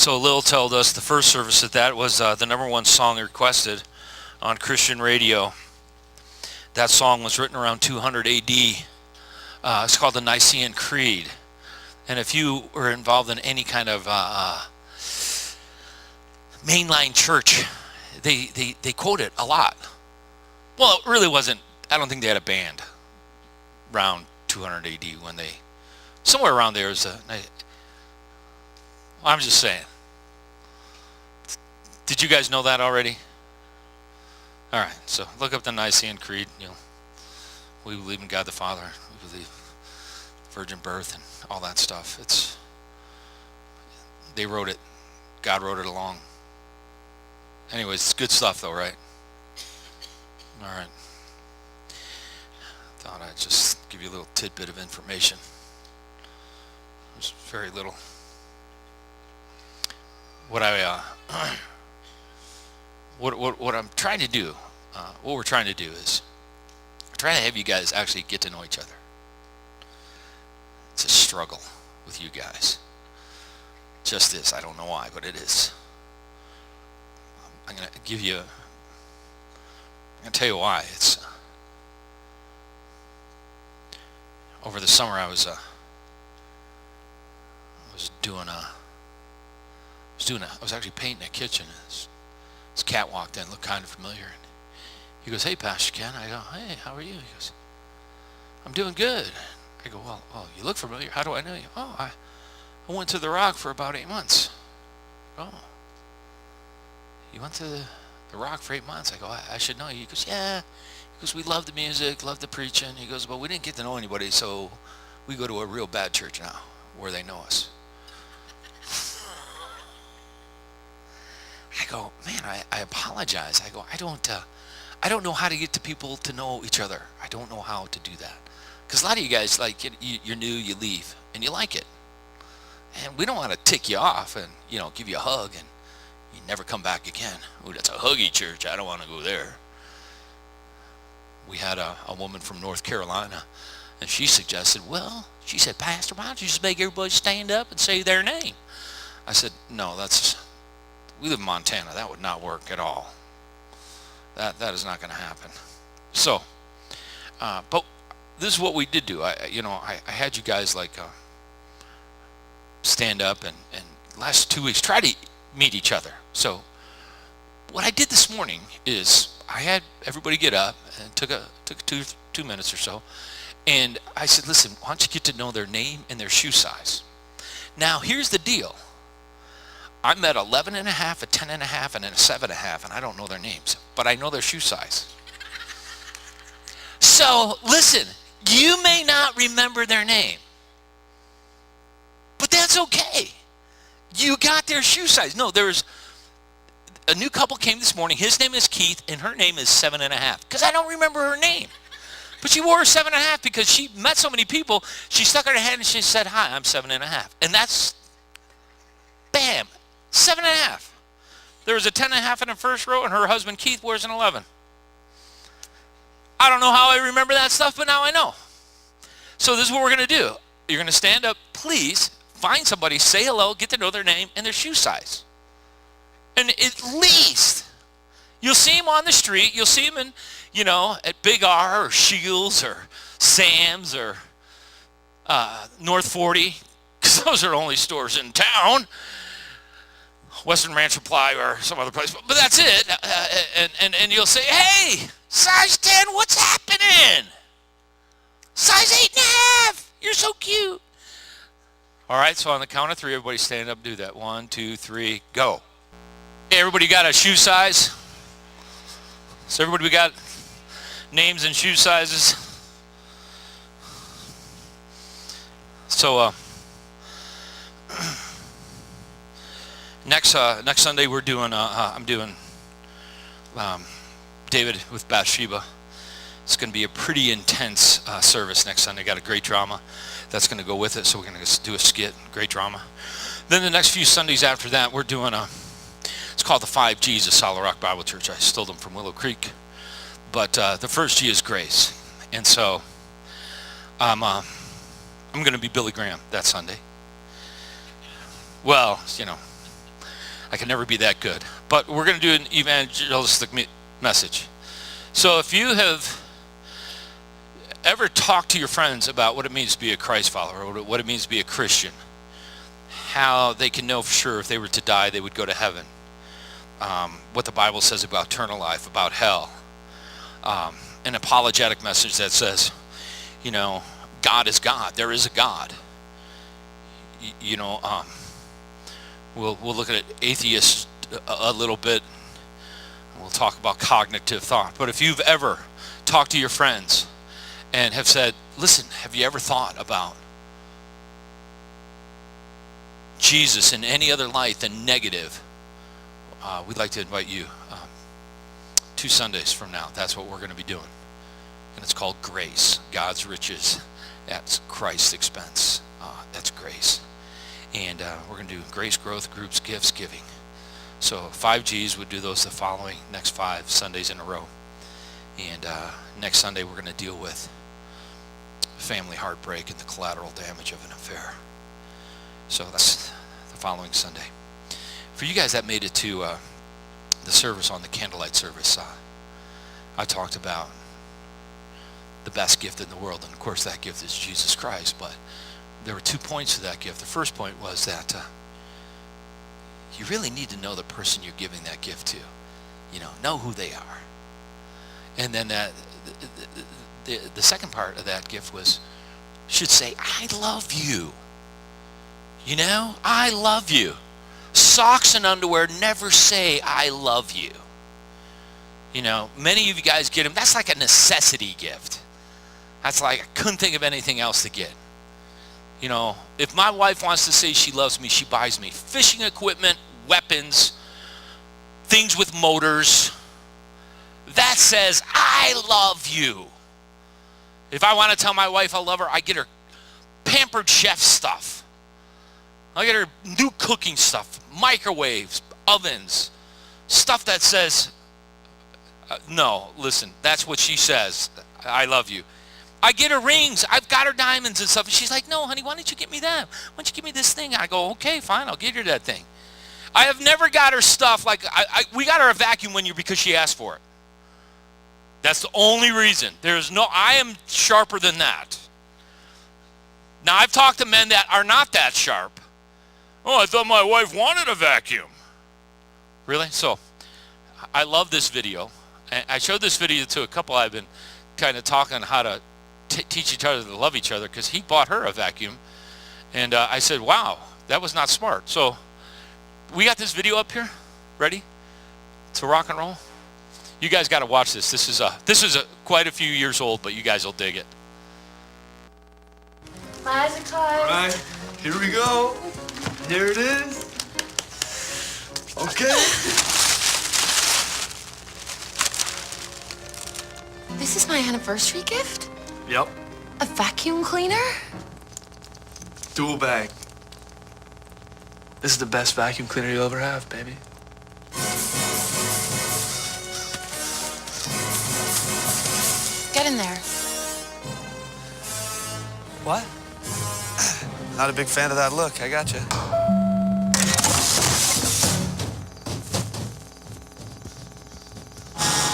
So Lil told us the first service that was the number one song requested on Christian radio. That song was written around 200 AD. It's called the Nicene Creed. And if you were involved in any kind of mainline church, they quote it a lot. Well, it really wasn't. I don't think they had a band around 200 AD when they, somewhere around there is I'm just saying. Did you guys know that already? All right, so look up the Nicene Creed. We believe in God the Father. We believe virgin birth and all that stuff. They wrote it. God wrote it along. Anyways, it's good stuff though, right? All right. Thought I'd just give you a little tidbit of information. There's very little. What I'm trying to do, what we're trying to do is trying to have you guys actually get to know each other. It's a struggle with you guys. Just is. I don't know why, but it is. I'm going to tell you why. It's over the summer I was actually painting a kitchen. This cat walked in, looked kind of familiar. And he goes, "Hey, Pastor Ken." I go, "Hey, how are you?" He goes, "I'm doing good." I go, "Well, you look familiar. How do I know you?" "Oh, I went to the Rock for about 8 months." "Oh, you went to the Rock for 8 months?" I go, I should know you." He goes, "Yeah." He goes, "We love the music, love the preaching." He goes, "But we didn't get to know anybody, so we go to a real bad church now where they know us." I go, "Man, I apologize." I go, I don't know how to get to people to know each other. I don't know how to do that. Because a lot of you guys, like, you're new, you leave, and you like it. And we don't want to tick you off and, give you a hug and you never come back again. "Ooh, that's a huggy church. I don't want to go there." We had a woman from North Carolina, and she suggested, she said, "Pastor, why don't you just make everybody stand up and say their name?" I said, "No, we live in Montana. That would not work at all. That is not going to happen." So, but this is what we did do. I had you guys stand up and last 2 weeks try to meet each other. So what I did this morning is I had everybody get up and took 2 minutes or so, and I said, "Listen, why don't you get to know their name and their shoe size?" Now here's the deal. I met 11 and a half, a 10 and a half, and a 7 and a half, and I don't know their names, but I know their shoe size. So listen, you may not remember their name, but that's okay. You got their shoe size. No, there's a new couple came this morning. His name is Keith, and her name is 7 and a half, because I don't remember her name. But she wore 7 and a half because she met so many people. She stuck out her hand and she said, "Hi, I'm 7 and a half." And that's, bam, 7 and a half. There was a 10 and a half in the first row, and her husband Keith wears an 11. I don't know how I remember that stuff, but now I know. So this is what we're going to do. You're going to stand up. Please find somebody, say hello, get to know their name and their shoe size. And at least you'll see them on the street. You'll see them in, at Big R or Shields or Sam's or North 40, because those are the only stores in town. Western Ranch Supply or some other place, but that's it. And you'll say, "Hey, size 10, what's happening? Size 8 and a half, you're so cute." All right, so on the count of 3, everybody stand up, do that. 1, 2, 3, go. Hey, everybody got a shoe size? So everybody, we got names and shoe sizes. So next Sunday we're doing I'm doing David with Bathsheba. It's going to be a pretty intense service next Sunday. Got a great drama that's going to go with it, so we're going to do a skit, great drama. Then the next few Sundays after that, we're doing it's called the 5 G's of Solid Rock Bible Church. I stole them from Willow Creek, but the first G is grace, and so I'm going to be Billy Graham that Sunday. Well, I can never be that good. But we're going to do an evangelistic message. So if you have ever talked to your friends about what it means to be a Christ follower, or what it means to be a Christian, how they can know for sure if they were to die, they would go to heaven, what the Bible says about eternal life, about hell, an apologetic message that says, you know, God is God. There is a God. You know, we'll look at atheists a little bit. We'll talk about cognitive thought. But if you've ever talked to your friends and have said, listen, have you ever thought about Jesus in any other light than negative? We'd like to invite you 2 Sundays from now. That's what we're going to be doing. And it's called Grace, God's riches at Christ's expense. That's grace. And we're going to do grace, growth, groups, gifts, giving. So 5 G's would do those the following next 5 Sundays in a row. And next Sunday we're going to deal with family heartbreak and the collateral damage of an affair. So that's the following Sunday. For you guys that made it to the service on the candlelight service, I talked about the best gift in the world, and of course that gift is Jesus Christ. But there were 2 points to that gift. The first point was that you really need to know the person you're giving that gift to. You know who they are. And then the second part of that gift should say, I love you. You know, I love you. Socks and underwear never say I love you. You know, many of you guys get them. That's like a necessity gift. That's like, I couldn't think of anything else to get. You know, if my wife wants to say she loves me, she buys me fishing equipment, weapons, things with motors. That says, I love you. If I want to tell my wife I love her, I get her Pampered Chef stuff. I get her new cooking stuff, microwaves, ovens, stuff that says, no, listen, that's what she says, I love you. I get her rings. I've got her diamonds and stuff. And she's like, no, honey, why don't you get me that? Why don't you give me this thing? I go, okay, fine, I'll get her that thing. I have never got her stuff like, we got her a vacuum one year because she asked for it. That's the only reason. I am sharper than that. Now, I've talked to men that are not that sharp. Oh, I thought my wife wanted a vacuum. Really? So, I love this video. And I showed this video to a couple I've been kind of talking how to teach each other to love each other, because he bought her a vacuum. And I said, wow, that was not smart. So we got this video up here. Ready to rock and roll? You guys got to watch this. This is quite a few years old, but you guys will dig it. My eyes are closed. All right, here we go. Here it is. Okay. This is my anniversary gift? Yep. A vacuum cleaner? Dual bag. This is the best vacuum cleaner you'll ever have, baby. Get in there. What? Not a big fan of that look. I got you.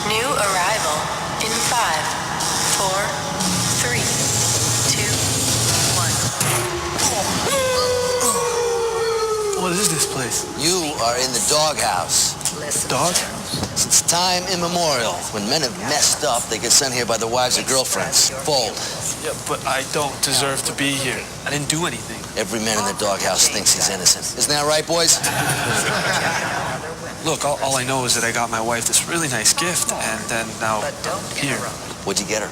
New arrival in 5, 4, 3, 2, 1. What is this place? You are in the doghouse. Doghouse? Since time immemorial, when men have messed up, they get sent here by their wives or girlfriends. Fold. Yeah, but I don't deserve to be here. I didn't do anything. Every man in the doghouse thinks he's innocent. Isn't that right, boys? Look, all I know is that I got my wife this really nice gift, and then now here. What'd you get her?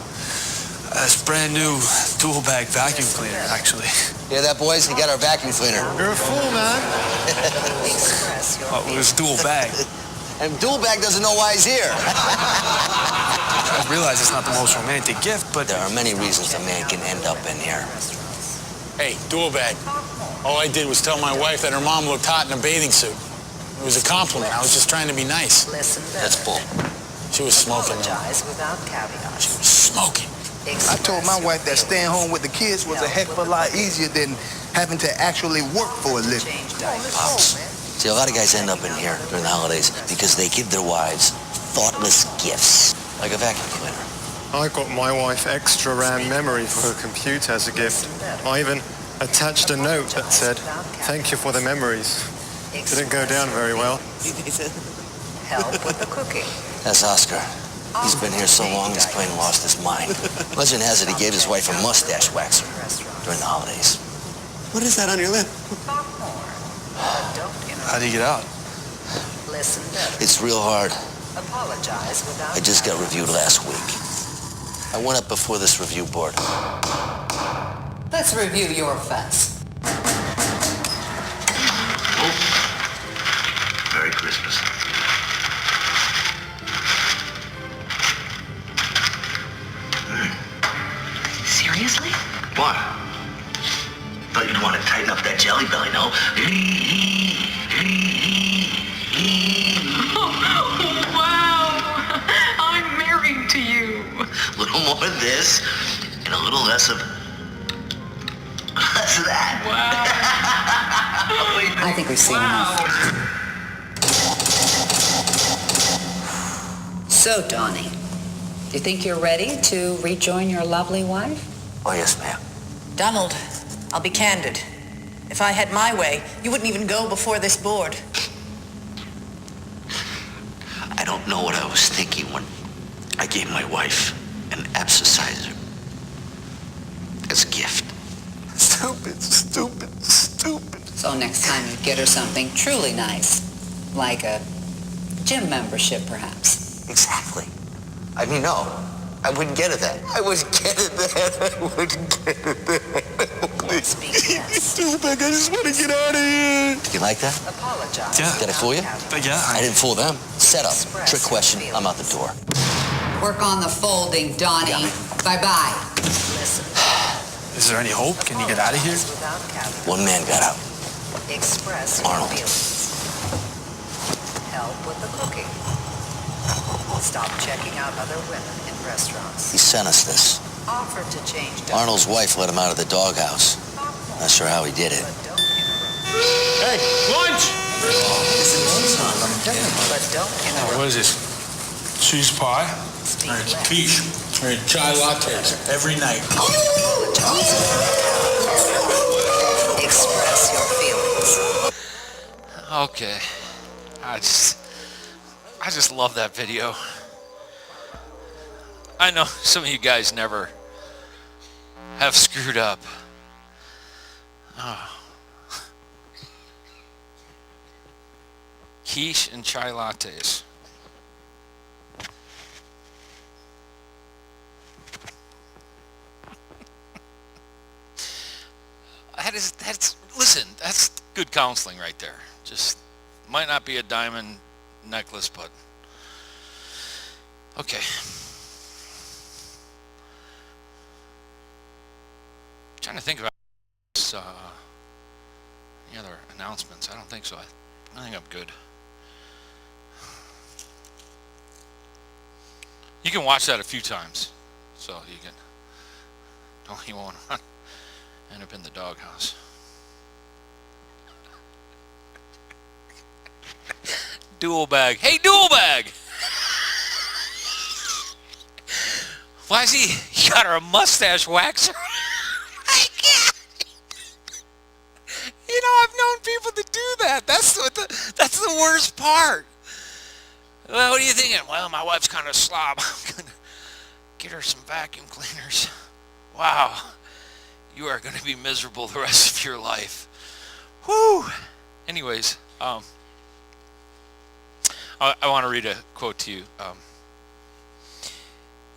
This brand new dual bag vacuum cleaner, actually. Hear that, boys? He got our vacuum cleaner. You're a fool, man. Well, it was dual bag. And dual bag doesn't know why he's here. I realize it's not the most romantic gift, but There are many reasons a man can end up in here. Hey, dual bag. All I did was tell my wife that her mom looked hot in a bathing suit. It was a compliment. I was just trying to be nice. That's bull. She was smoking. Without caveat. She was smoking. I told my wife that staying home with the kids was a heck of a lot easier than having to actually work for a living. Pops, See, a lot of guys end up in here during the holidays because they give their wives thoughtless gifts, like a vacuum cleaner. I got my wife extra RAM memory for her computer as a gift. I even attached a note that said, "Thank you for the memories." Didn't go down very well. Help with the cooking. That's Oscar. He's been here so long, he's plain lost his mind. Legend has it he gave his wife a mustache waxer during the holidays. What is that on your lip? Talk more, but don't How do you get interrupt. out? Listen better. It's real hard. Apologize without... I just got reviewed last week. I went up before this review board. Let's review your offense. Merry Christmas. Seriously? What? Thought you'd want to tighten up that jelly belly, no? Wow! I'm married to you. A little more of this, and a little less of that. Wow. I think we've seen enough. So, Donnie, do you think you're ready to rejoin your lovely wife? Oh, yes, ma'am. Donald, I'll be candid. If I had my way, you wouldn't even go before this board. I don't know what I was thinking when I gave my wife an abscessizer as a gift. Stupid, stupid, stupid. So next time you get her something truly nice, like a gym membership, perhaps. Exactly. I mean, no, I wouldn't get it that. I wouldn't get it that. I wouldn't get it that. Please. It's too big. I just want to get out of here. You like that? Apologize. Yeah. Did I fool you? Yeah. I didn't fool them. Set up. Trick question. I'm out the door. Work on the folding, Donnie. Bye-bye. Listen. Is there any hope? Can you get out of here? One man got out. Express Arnold. your feelings. Help with the cooking. Stop checking out other women in restaurants. He sent us this. Offer to change diapers. Arnold's wife let him out of the doghouse. Not sure how he did it. But don't interrupt. Hey, lunch! But don't interrupt. What is this? Cheese pie? Speak Or less. quiche? Or chai lattes every night? Express your feelings. Okay. I just love that video. I know some of you guys never have screwed up. Oh. Quiche and chai lattes. Listen, that's good counseling right there. Just might not be a diamond necklace, but okay. Trying to think about any other announcements. I don't think so. I think I'm good. You can watch that a few times, so you won't end up in the doghouse. Dual bag. Hey, dual bag! Why is he got her a mustache waxer? I can't. You know, I've known people to do that. That's the worst part. Well, what are you thinking? Well, my wife's kind of a slob. I'm going to get her some vacuum cleaners. Wow. You are going to be miserable the rest of your life. Whew. Anyways, I want to read a quote to you.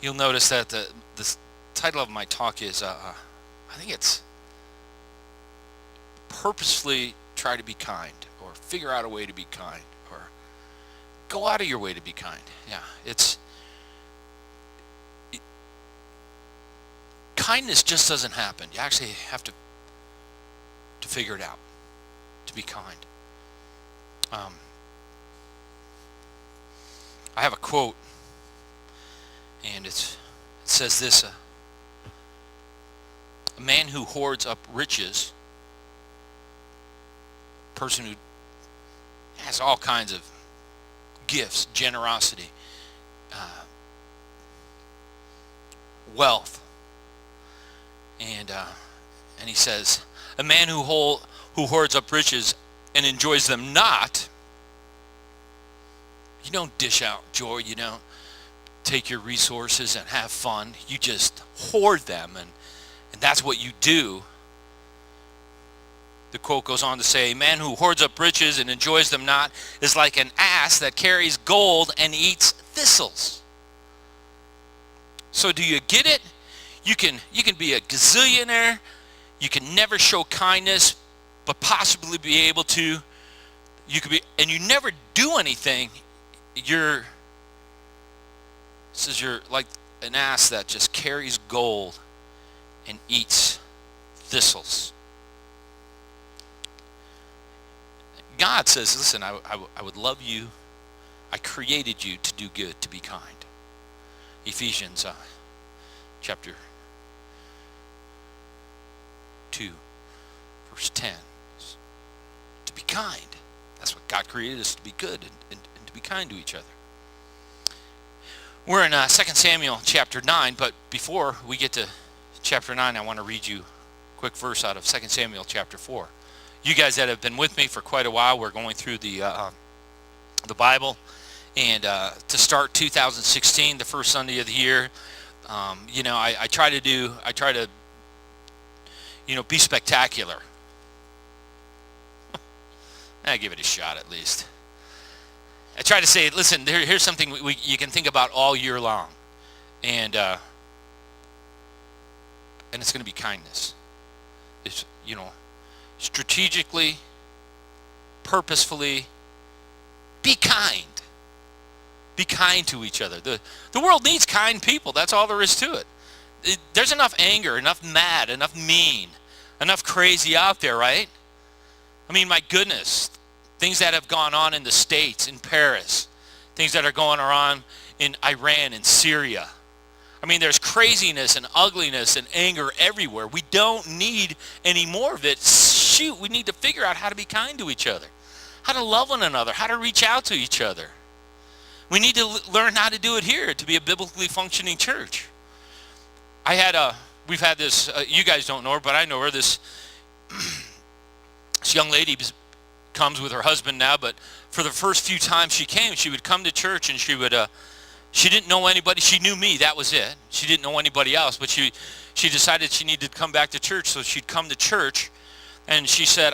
You'll notice that the title of my talk is, I think it's purposefully try to be kind, or figure out a way to be kind, or go out of your way to be kind. Yeah, kindness just doesn't happen. You actually have to figure it out, to be kind. I have a quote, and it says this: a man who hoards up riches, person who has all kinds of gifts, generosity, wealth. And he says, a man who hoards up riches and enjoys them not. You don't dish out joy. You don't take your resources and have fun. You just hoard them, and that's what you do. The quote goes on to say, a man who hoards up riches and enjoys them not is like an ass that carries gold and eats thistles. So do you get it? You can be a gazillionaire. You can never show kindness, but possibly be able to. You could be, and you never do anything. You're like an ass that just carries gold and eats thistles. God says, listen, I would love you. I created you to do good, to be kind. Ephesians chapter 2, verse 10. To be kind. That's what God created us, to be good and to be kind to each other. We're in 2 Samuel chapter 9, but before we get to chapter 9, I want to read you a quick verse out of 2 Samuel chapter 4. You guys that have been with me for quite a while, we're going through the Bible, and to start 2016, the first Sunday of the year, I try to be spectacular. I give it a shot at least. I try to say, listen, here's something you can think about all year long, and it's going to be kindness. It's strategically, purposefully, be kind. Be kind to each other. The world needs kind people. That's all there is to it. There's enough anger, enough mad, enough mean, enough crazy out there, right? I mean, my goodness, things that have gone on in the States, in Paris, things that are going on in Iran and Syria. I mean, there's craziness and ugliness and anger everywhere. We don't need any more of it. Shoot, we need to figure out how to be kind to each other, how to love one another, how to reach out to each other. We need to learn how to do it here to be a biblically functioning church. We've had this, you guys don't know her, but I know her, this young lady comes with her husband now, but for the first few times she came, she would come to church and she didn't know anybody. She knew me, that was it. She didn't know anybody else, but she decided she needed to come back to church, so she'd come to church, and she said,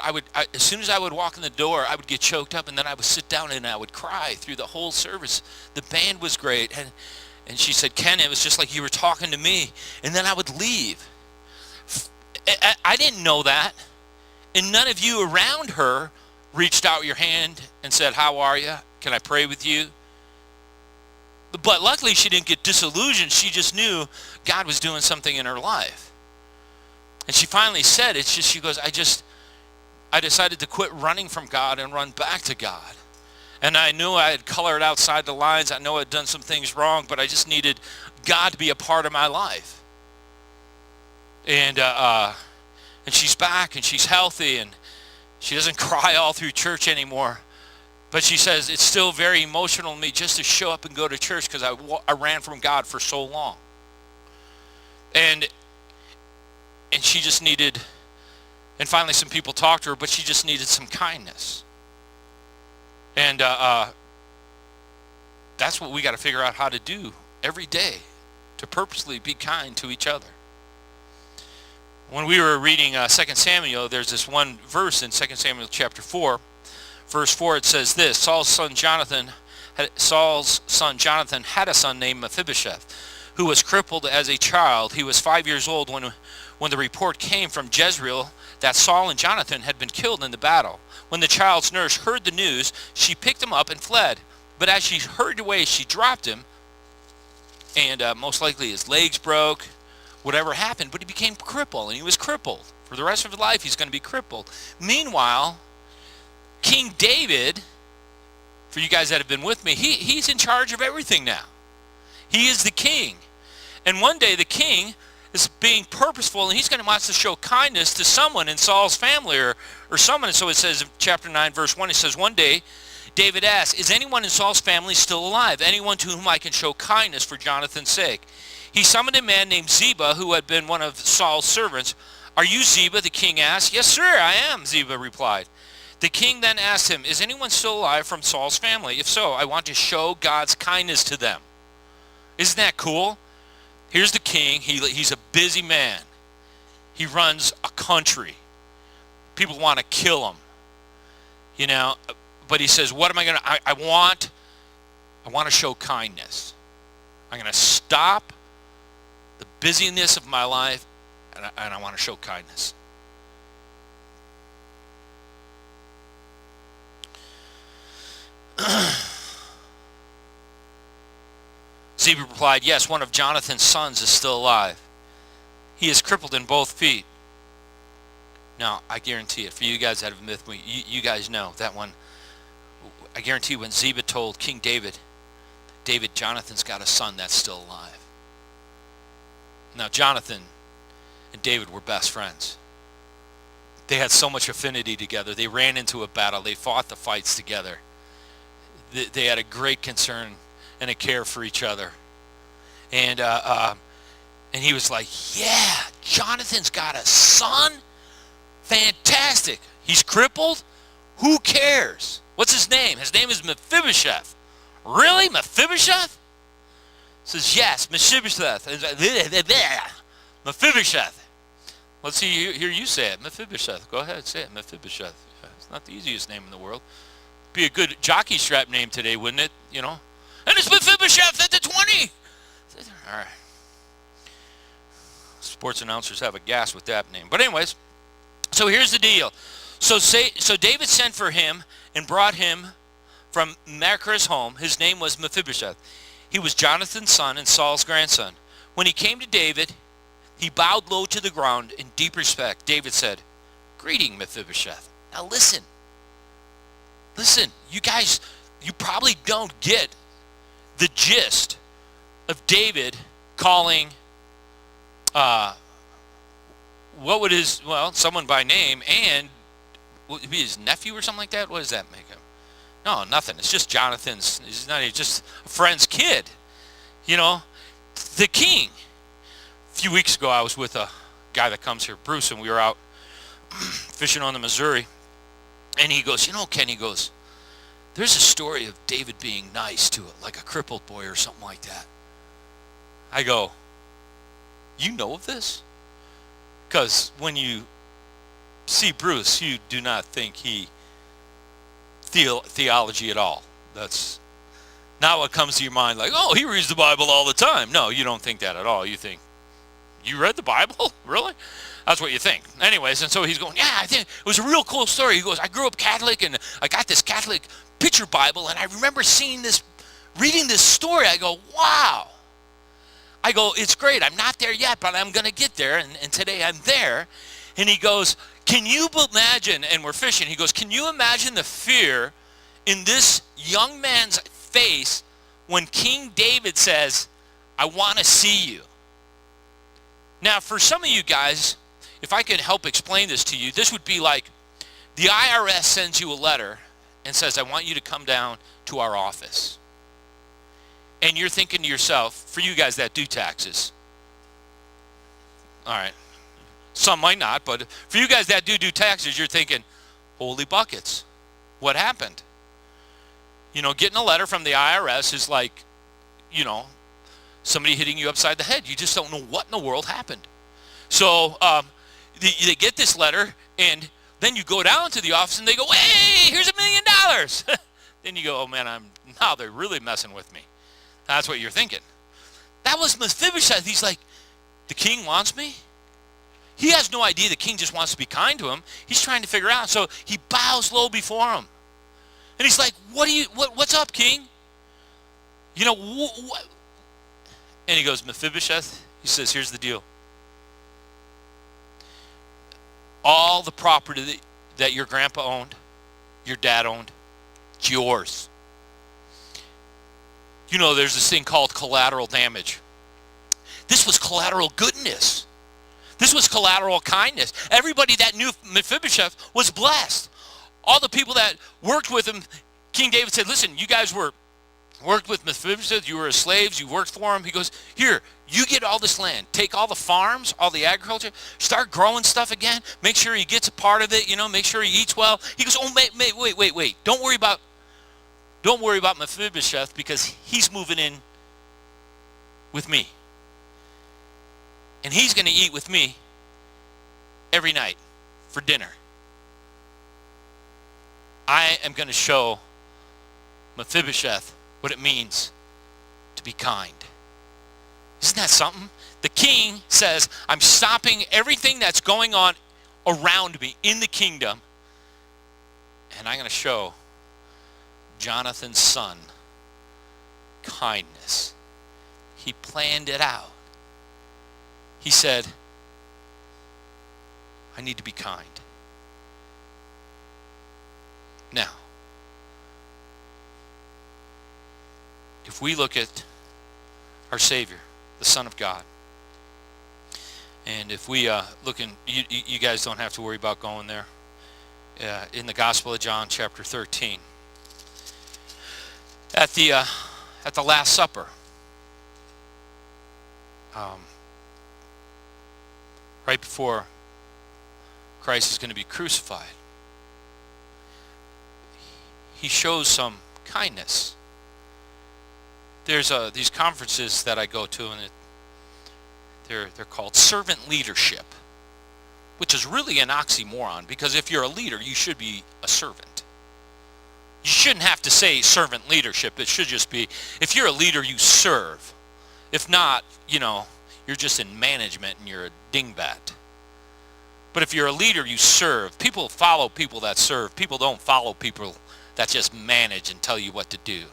as soon as I would walk in the door, I would get choked up, and then I would sit down and I would cry through the whole service. The band was great, and she said, Ken, it was just like you were talking to me, and then I would leave. I didn't know that, and none of you around her reached out your hand and said, how are you? Can I pray with you? But luckily she didn't get disillusioned. She just knew God was doing something in her life. And she finally said, she goes, I decided to quit running from God and run back to God. And I knew I had colored outside the lines. I know I'd done some things wrong, but I just needed God to be a part of my life. And she's back and she's healthy and she doesn't cry all through church anymore. But she says, it's still very emotional to me just to show up and go to church because I ran from God for so long. And she just needed, and finally some people talked to her, but she just needed some kindness. And that's what we got to figure out how to do every day, to purposely be kind to each other. When we were reading 2 Samuel, there's this one verse in 2 Samuel chapter 4. Verse 4, it says this, Saul's son Jonathan had a son named Mephibosheth, who was crippled as a child. He was 5 years old when the report came from Jezreel that Saul and Jonathan had been killed in the battle. When the child's nurse heard the news, she picked him up and fled. But as she hurried away, she dropped him, and most likely his legs broke, whatever happened, but he became crippled, and he was crippled. For the rest of his life, he's going to be crippled. Meanwhile, King David, for you guys that have been with me, he's in charge of everything now. He is the king. And one day the king is being purposeful, and he's going to want to show kindness to someone in Saul's family or someone. And so it says in chapter 9, verse 1, it says, one day David asked, is anyone in Saul's family still alive? Anyone to whom I can show kindness for Jonathan's sake? He summoned a man named Ziba, who had been one of Saul's servants. Are you Ziba? The king asked. Yes, sir, I am, Ziba replied. The king then asked him, is anyone still alive from Saul's family? If so, I want to show God's kindness to them. Isn't that cool? Here's the king. He's a busy man. He runs a country. People want to kill him. You know, but he says, what am I going to, I want to show kindness. I'm going to stop the busyness of my life, and I want to show kindness. Ziba replied, yes, one of Jonathan's sons is still alive. He is crippled in both feet. Now, I guarantee it, for you guys that have been with me, you guys know that one. I guarantee when Ziba told King David, Jonathan's got a son that's still alive. Now, Jonathan and David were best friends. They had so much affinity together. They ran into a battle. They fought the fights together. They had a great concern and a care for each other. And he was like, yeah, Jonathan's got a son? Fantastic. He's crippled? Who cares? What's his name? His name is Mephibosheth. Really? Mephibosheth? Says, yes, Mephibosheth. Mephibosheth. Let's hear you say it. Mephibosheth. Go ahead, say it. Mephibosheth. It's not the easiest name in the world. Be a good jockey strap name today, wouldn't it? You know? And it's Mephibosheth at the 20. All right. Sports announcers have a gas with that name. But anyways, so here's the deal. So David sent for him and brought him from Machir's home. His name was Mephibosheth. He was Jonathan's son and Saul's grandson. When he came to David, he bowed low to the ground in deep respect. David said, greeting, Mephibosheth. Now listen. Listen, you guys, you probably don't get the gist of David calling, someone by name, and would it be his nephew or something like that? What does that make him? No, nothing. It's just Jonathan's, he's not just a friend's kid. You know, the king. A few weeks ago, I was with a guy that comes here, Bruce, and we were out fishing on the Missouri. And he goes, you know, Ken, he goes, there's a story of David being nice to it, like a crippled boy or something like that. I go, you know of this? Because when you see Bruce, you do not think he theology at all. That's not what comes to your mind, like, oh, he reads the Bible all the time. No, you don't think that at all. You think, you read the Bible? Really? That's what you think. Anyways, and so he's going, yeah, I think it was a real cool story. He goes, I grew up Catholic, and I got this Catholic picture Bible, and I remember reading this story. I go, wow. I go, it's great. I'm not there yet, but I'm going to get there, and today I'm there. And he goes, can you imagine, and we're fishing, he goes, can you imagine the fear in this young man's face when King David says, I want to see you? Now, for some of you guys, if I can help explain this to you, this would be like the IRS sends you a letter and says, I want you to come down to our office. And you're thinking to yourself, for you guys that do taxes, all right, some might not, but for you guys that do taxes, you're thinking, holy buckets, what happened? You know, getting a letter from the IRS is like, you know, somebody hitting you upside the head. You just don't know what in the world happened. So they get this letter, and then you go down to the office, and they go, hey, here's $1 million. Then you go, oh, man, now they're really messing with me. That's what you're thinking. That was Mephibosheth. He's like, the king wants me? He has no idea the king just wants to be kind to him. He's trying to figure out. So he bows low before him. And he's like, what's up, king? You know, what? And he goes, Mephibosheth, he says, here's the deal. All the property that your grandpa owned, your dad owned, it's yours. You know, there's this thing called collateral damage. This was collateral goodness. This was collateral kindness. Everybody that knew Mephibosheth was blessed. All the people that worked with him King David said, listen, you guys worked with Mephibosheth, you were his slaves, you worked for him. He goes, here, you get all this land. Take all the farms, all the agriculture, start growing stuff again. Make sure he gets a part of it, make sure he eats well. He goes, oh, wait. Don't worry about Mephibosheth because he's moving in with me. And he's going to eat with me every night for dinner. I am going to show Mephibosheth what it means to be kind. Isn't that something? The king says, I'm stopping everything that's going on around me in the kingdom, and I'm going to show Jonathan's son kindness. He planned it out. He said, I need to be kind. Now, if we look at our Savior, the Son of God, and if we look in, you guys don't have to worry about going there, in the Gospel of John, chapter 13, at the Last Supper, right before Christ is going to be crucified, he shows some kindness. There's these conferences that I go to, and they're called servant leadership, which is really an oxymoron, because if you're a leader, you should be a servant. You shouldn't have to say servant leadership. It should just be, if you're a leader, you serve. If not, you're just in management and you're a dingbat. But if you're a leader, you serve. People follow people that serve. People don't follow people that just manage and tell you what to do.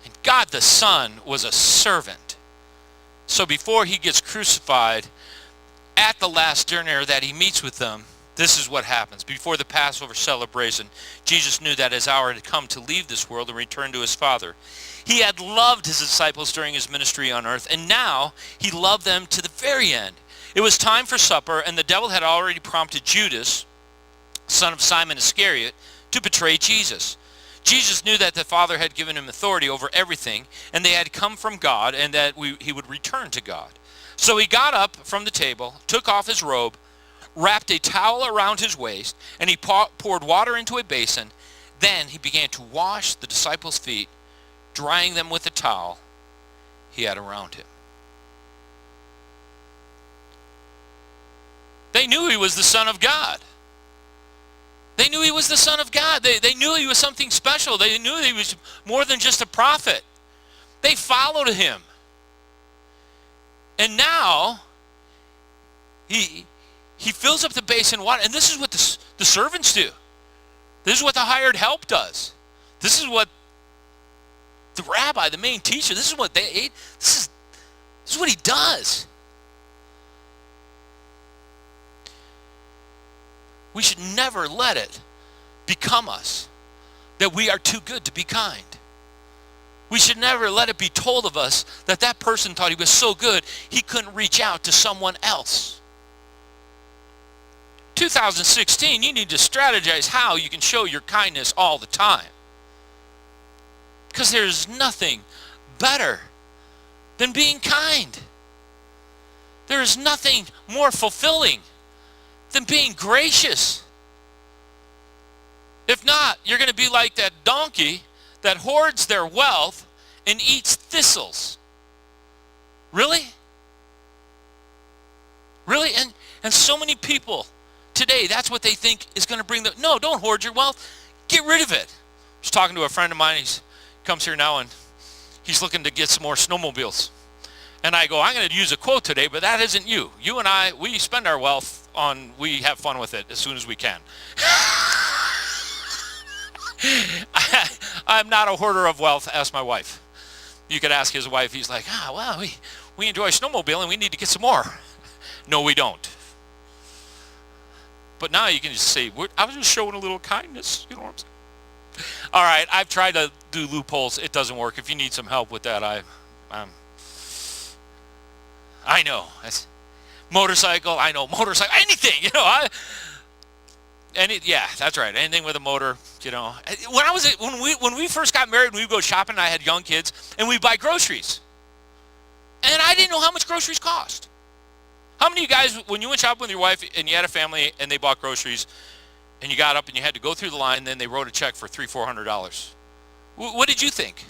And God the Son was a servant. So before he gets crucified, at the last dinner that he meets with them, this is what happens. Before the Passover celebration, Jesus knew that his hour had come to leave this world and return to his Father. He had loved his disciples during his ministry on earth, and now he loved them to the very end. It was time for supper, and the devil had already prompted Judas, son of Simon Iscariot, to betray Jesus. Jesus knew that the Father had given him authority over everything, and they had come from God, and that he would return to God. So he got up from the table, took off his robe, wrapped a towel around his waist, and he poured water into a basin. Then he began to wash the disciples' feet, drying them with the towel he had around him. They knew he was the Son of God. They knew he was the Son of God. They knew he was something special. They knew he was more than just a prophet. They followed him. And now, he fills up the basin with water. And this is what the servants do. This is what the hired help does. This is what the rabbi, the main teacher, this is what they ate. This is what he does. We should never let it become us that we are too good to be kind. We should never let it be told of us that that person thought he was so good he couldn't reach out to someone else. 2016, you need to strategize how you can show your kindness all the time. Because there's nothing better than being kind. There is nothing more fulfilling than being gracious. If not, you're going to be like that donkey that hoards their wealth and eats thistles. Really? Really? And so many people today, that's what they think is going to bring them. No, don't hoard your wealth. Get rid of it. I was talking to a friend of mine. He comes here now, and he's looking to get some more snowmobiles. And I go, I'm going to use a quote today, but that isn't you. You and I, we spend our wealth on, we have fun with it as soon as we can. I'm not a hoarder of wealth. Ask my wife. You could ask his wife. He's like, well, we enjoy snowmobiling. We need to get some more. No, we don't. But now you can just say, I was just showing a little kindness. You know what I'm saying? All right, I've tried to do loopholes. It doesn't work. If you need some help with that, I know. Motorcycle, I know. Motorcycle, anything, yeah, that's right. Anything with a motor, you know. When we first got married, we would go shopping, and I had young kids, and we'd buy groceries. And I didn't know how much groceries cost. How many of you guys, when you went shopping with your wife and you had a family and they bought groceries, and you got up and you had to go through the line, and then they wrote a check for $300-400? What did you think?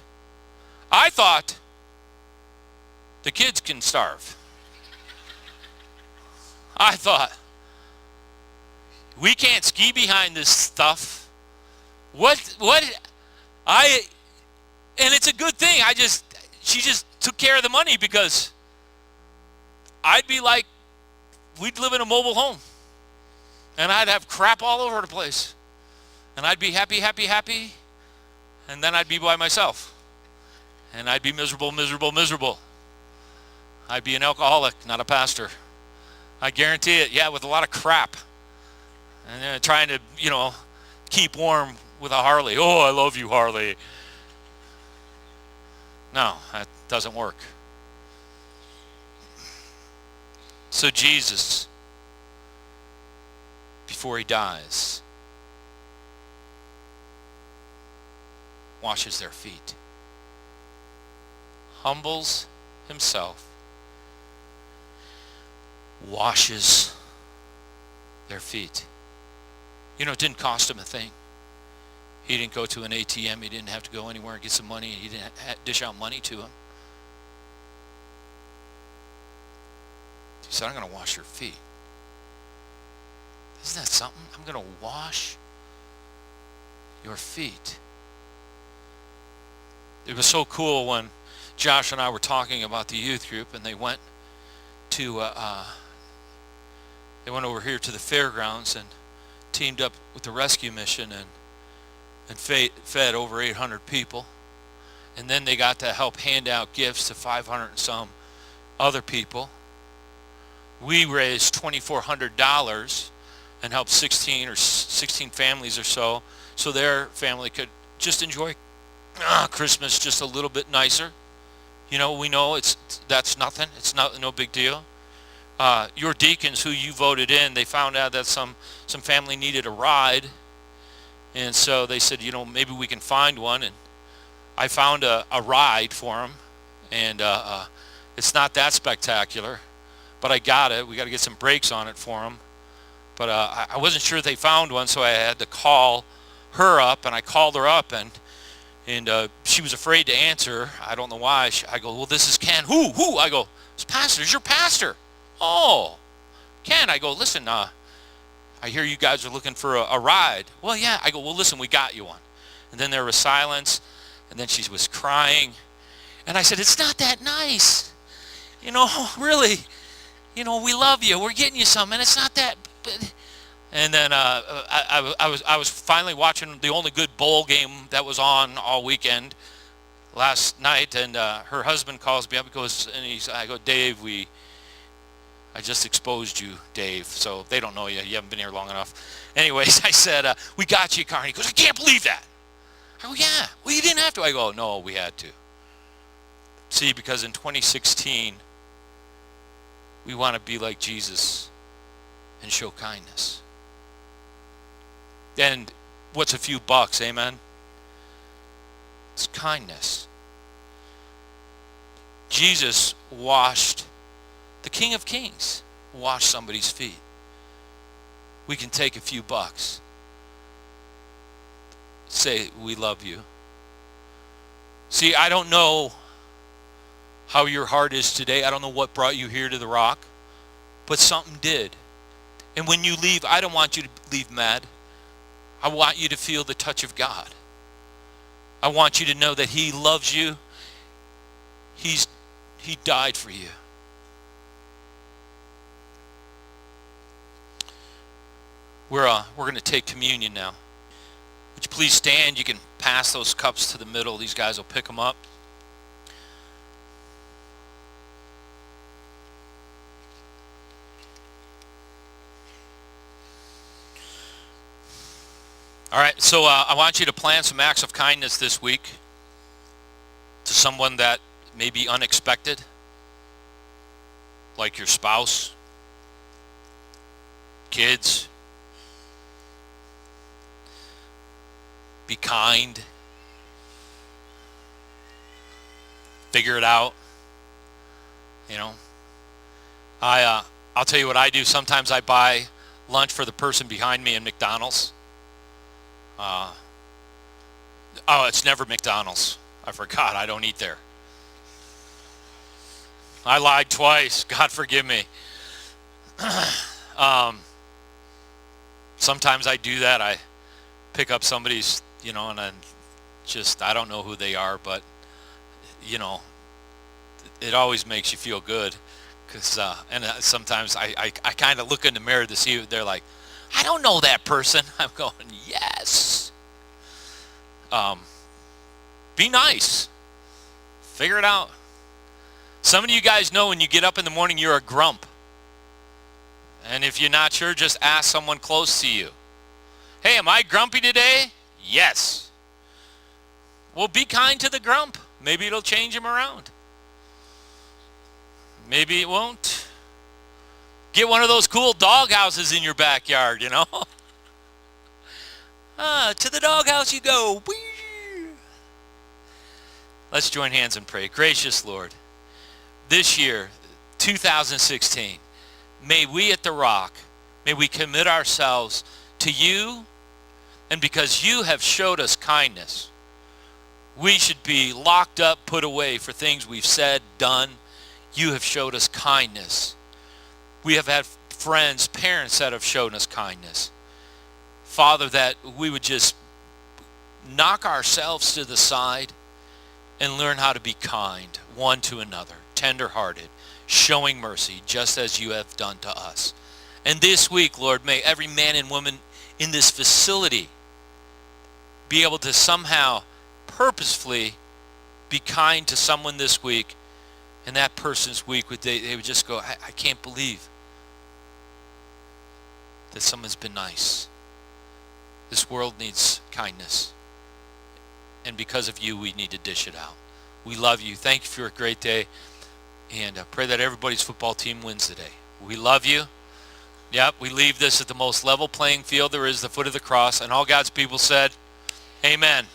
I thought the kids can starve. I thought, we can't ski behind this stuff. And it's a good thing. She just took care of the money, because I'd be like, we'd live in a mobile home, and I'd have crap all over the place, and I'd be happy, and then I'd be by myself, and I'd be miserable. I'd be an alcoholic, not a pastor. I guarantee it. Yeah, with a lot of crap, and trying to, keep warm with a Harley. Oh, I love you, Harley. No, that doesn't work. So Jesus, before he dies, washes their feet, humbles himself, washes their feet. It didn't cost him a thing. He didn't go to an ATM. He didn't have to go anywhere and get some money. He didn't dish out money to him. He said, I'm going to wash your feet. Isn't that something? I'm going to wash your feet. It was so cool when Josh and I were talking about the youth group, and they went to over here to the fairgrounds and teamed up with the rescue mission and fed over 800 people. And then they got to help hand out gifts to 500 and some other people. We raised $2,400 and helped 16 families or so their family could just enjoy Christmas just a little bit nicer. We know that's nothing. It's no big deal. Your deacons who you voted in, they found out that some family needed a ride, and so they said, maybe we can find one, and I found a ride for them, and it's not that spectacular, but I got it. We got to get some brakes on it for them, but I wasn't sure they found one, so I had to call her up, and I called her up, and she was afraid to answer. I don't know why. I go, well, this is Ken. Who? I go, it's pastor. It's your pastor. Oh, Ken. I go, listen, I hear you guys are looking for a ride. Well, yeah. I go, well, listen, we got you one. And then there was silence, and then she was crying. And I said, it's not that nice. Really, we love you. We're getting you something, and it's not that. And then I was finally watching the only good bowl game that was on all weekend last night, and her husband calls me up I go, Dave, I just exposed you, Dave, so they don't know you. You haven't been here long enough. Anyways, I said, we got you a car. And he goes, I can't believe that. I go, yeah. Well, you didn't have to. I go, no, we had to. See, because in 2016, we want to be like Jesus and show kindness. And what's a few bucks, amen? It's kindness. Jesus washed, the King of Kings washed somebody's feet. We can take a few bucks. Say, we love you. See, I don't know how your heart is today. I don't know what brought you here to the Rock, but something did. And when you leave, I don't want you to leave mad. I want you to feel the touch of God. I want you to know that he loves you. He died for you. We're going to take communion now. Would you please stand? You can pass those cups to the middle. These guys will pick them up. All right, so I want you to plan some acts of kindness this week to someone that may be unexpected, like your spouse, kids. Be kind. Figure it out. You know, I'll tell you what I do. Sometimes I buy lunch for the person behind me in McDonald's. It's never McDonald's. I forgot. I don't eat there. I lied twice. God forgive me. Sometimes I do that. I pick up somebody's, and then I don't know who they are, but, it always makes you feel good. Because, sometimes I kind of look in the mirror to see if they're like, I don't know that person. I'm going, yes. Be nice. Figure it out. Some of you guys know when you get up in the morning, you're a grump. And if you're not sure, just ask someone close to you. Hey, am I grumpy today? Yes. Well, be kind to the grump. Maybe it'll change him around. Maybe it won't. Get one of those cool dog houses in your backyard, To the doghouse you go. Whee! Let's join hands and pray. Gracious Lord, this year, 2016, may we at The Rock, may we commit ourselves to you, and because you have showed us kindness, we should be locked up, put away for things we've said, done. You have showed us kindness. We have had friends, parents that have shown us kindness. Father, that we would just knock ourselves to the side and learn how to be kind one to another, tender-hearted, showing mercy just as you have done to us. And this week, Lord, may every man and woman in this facility be able to somehow purposefully be kind to someone this week, and that person's week, they would just go, I can't believe that someone's been nice. This world needs kindness. And because of you, we need to dish it out. We love you. Thank you for a great day. And I pray that everybody's football team wins today. We love you. Yep, we leave this at the most level playing field there is, the foot of the cross. And all God's people said, amen.